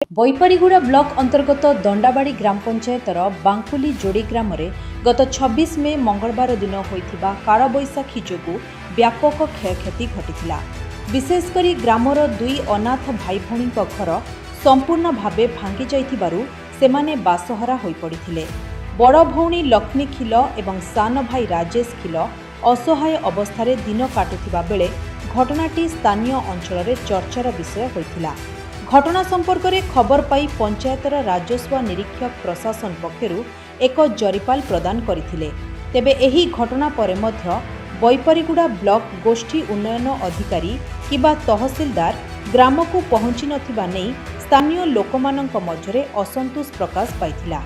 Baipariguda block अंतर्गत दंडाबाड़ी ग्राम पंचायतर बांकुली जोड़ी ग्राम गत 26 मे मंगलवार दिन होइथिबा कालबैशाखी जोगु व्यापक क्षयक्षति घटिथिला। विशेषकर ग्रामर दुई अनाथ भाई भौणी घर संपूर्ण भावे भांगी जाइथिबारु सेमाने बासहरा होई पड़िथिले। बड़ भौणी लक्ष्मी खिल एवं सान भाई राजेश खिल असहाय अवस्था दिन काटुथिबा बेले घटनाटी स्थानीय अंचल चर्चार विषय होइथिला। घटना संपर्क में खबर पाई पंचायतर राजस्व निरीक्षक प्रशासन पक्षरु एक जरिपाल प्रदान करथिले। तेबे एही घटना परे मध्य बैपारीगुड़ा ब्लॉक गोष्ठी उन्नयन अधिकारी किबा तहसीलदार ग्राम को पहुंची नथिबा नै स्थानीय लोकमानंक मध्यरे असंतोष प्रकाश पाइथिला।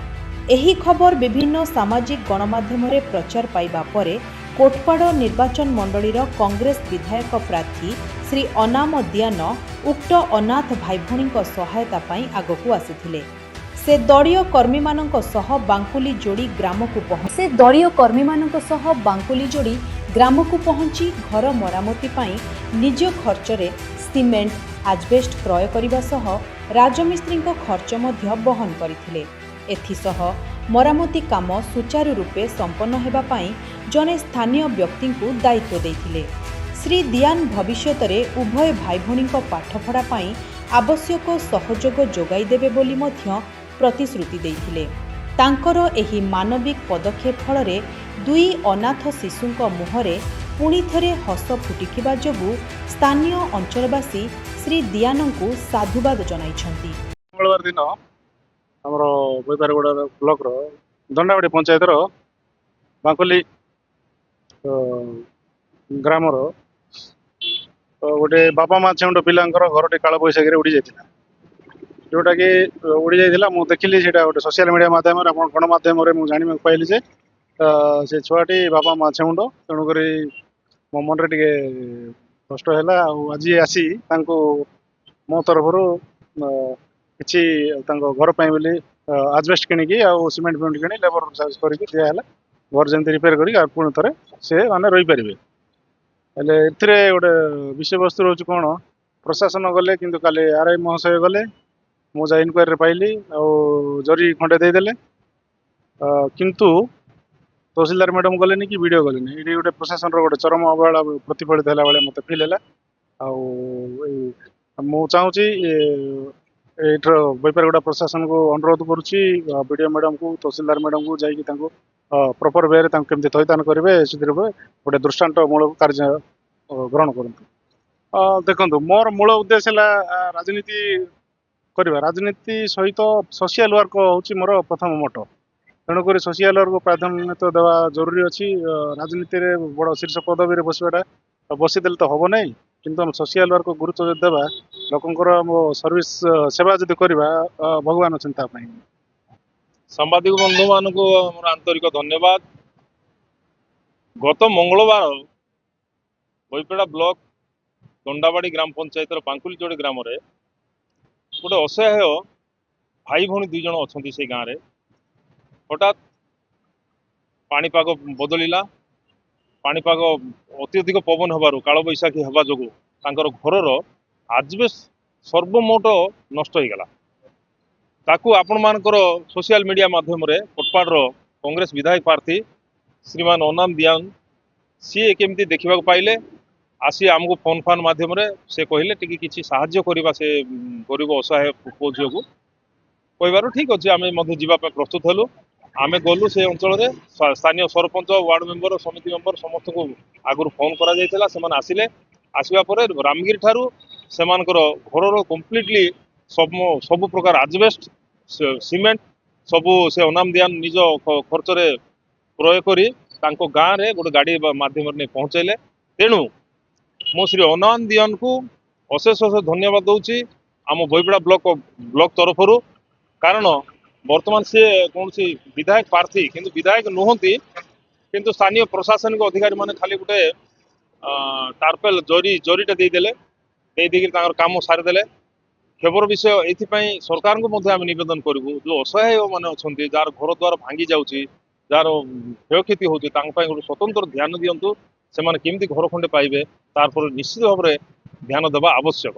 एही खबर विभिन्न सामाजिक गणमाध्यम रे प्रचार पाइबा परे कोटपाड़ निर्वाचन मंडलीर कांग्रेस विधायक प्रार्थी श्री अनाम दियान उक्त अनाथ भाई भौणी सहायता पाई आगकू आसिथिले। से दलीय कर्मी मानक सह बांकुली जोड़ी ग्राम को पहुंची घर मरामती पाई निज खर्चरे सीमेंट आजबेस्ट क्रय करने सह राजमिस्त्री खर्च मध्य बहन करथिले। एथिसह मरामती काम सुचारू रूपे संपन्न हेबा पाई जने स्थानीय व्यक्ति को दायित्व देथिले। श्री दियान भविष्यत में उभय भाई भौणी पाठपढ़ा पाई आवश्यक सहयोग जोगाई देबे बोली मध्य प्रतिश्रुति देथिले। तांकर एही मानविक पदक्षेप फल दुई अनाथ शिशुंक मुहरे पुणी थरे हस फुटिखिबा जोगु स्थानीय अंचलवासी श्री दियानंकु साधुवाद जनाइछंती। मंगलवार दिन आमर बैपारीगुड़ा ब्लॉक दंडाबाड़ी पंचायत बांकुली ग्रामर गोटे बापा माँ छेउंड पिला घर काल बैशाखी उड़ी जाता जोटा कि उड़ी जाता मुझे देखिली से गोटे सोशल मीडिया माध्यम गणमाध्यम जाना पाइली से छुआटी बापा माँ छेउंड तेणुक मो मन टे कष्ट है। आज आसी मो तरफ किसी घर पर बोली आजबेस्ट किणिकी सीमेंट फिमेंट कि लेबर चार्ज करके दिहला घर जमी रिपेयर कर पुणी थे से मैंने रही पारे। गोटे विषय वस्तु रोच कौन प्रशासन गले कि आरआई महाशय गले मुझे इनक्वारी पाइली जरी खंडे देदेले किंतु तहसीलदार मैडम गले कि वीडियो गले ये गोटे प्रशासन गोटे चरम अवहेला प्रतिफलित है मत फिल है। मु चाहूँगी एठर बैपारीगुड़ा प्रशासन को अनुरोध करुच्ची वीडियो मैडम को तहसीलदार मैडम को जाकि प्रॉपर वे केमती थैथान करेंगे से गोटे दृष्टांतमूलक कार्य ग्रहण करूँ। देखो मोर मूल उद्देश्य है राजनीति करवा राजनीति सहित सोशल वर्क हूँ मोर प्रथम मोटो तेणुक सोशल वर्क को प्राधान्य देवा जरूरी अच्छी। राजनीति में बड़ शीर्ष पदवी बसवाटा बसीदे तो हम ना किंतु हम सोशल वर्क गुरुत्व देवा लोकंर सर्विस सेवा जदि करवा भगवान चिंता सांबादिक बंधु मान मोर आंतरिक धन्यवाद। गत मंगलवार बैपाड़ा ब्लॉक दंडाबाड़ी ग्राम पंचायत बांकुली जोड़ी ग्राम गोटे असहाय भाई भौणी दुई जन अच्छा से गाँव में हठात पाणीपाग बदलिला पाणीपाग अत्यधिक पवन हबार काल बैशाखी हवा जो घर आजबेस्ट सर्वमोट नष्ट हो गला। ताकू आपण मानकर सोशल मीडिया माध्यम रे कोटपाड़ कांग्रेस विधायक प्रार्थी श्रीमान अनाम दियान सी केमती देखा पाइले आसी आमको फोन फान माध्यम रे से कहले टिके किछि साहाय्य करबा से गरीब असहाय पुओ झियो को कहबार ठीक अच्छे आम जीवा प्रस्तुत हेलु। आम गलु से अंचल रे स्थानीय सरपंच वार्ड मेंबर समिति मेंबर समस्त को आगुरी फोन करा जायतिला सेमान आसिले आसवा पर रामगिरी ठारू सेमानकर घर कम्प्लीटली सब प्रकार आजबेस्ट सीमेंट सबू से अनाम दियान निज खर्च रे प्रयोग करी तांको गाँव रे गोटे गाड़ी माध्यम ने पहुँचैले। तेणु मो श्री अनाम दियान को अशेष अशेष धन्यवाद दूची आम बैपाड़ा ब्लॉक तरफ कारण वर्तमान सी कौन सी विधायक प्रार्थी किंतु विधायक नुहति किंतु स्थानीय प्रशासनिक अधिकारी माने खाली गोटे टार्पेल जरीटा देदेले काम सारीदे। खबर विषय ये सरकार को नवेदन करूँ जो असहाय मैंने अच्छा जार घर द्वार भांगी जाऊँगी जार क्षयक्षति होती गोटे स्वतंत्र ध्यान दिंतु से केमती घर खंडे पाइबे तार निश्चित भाव में ध्यान देवा आवश्यक।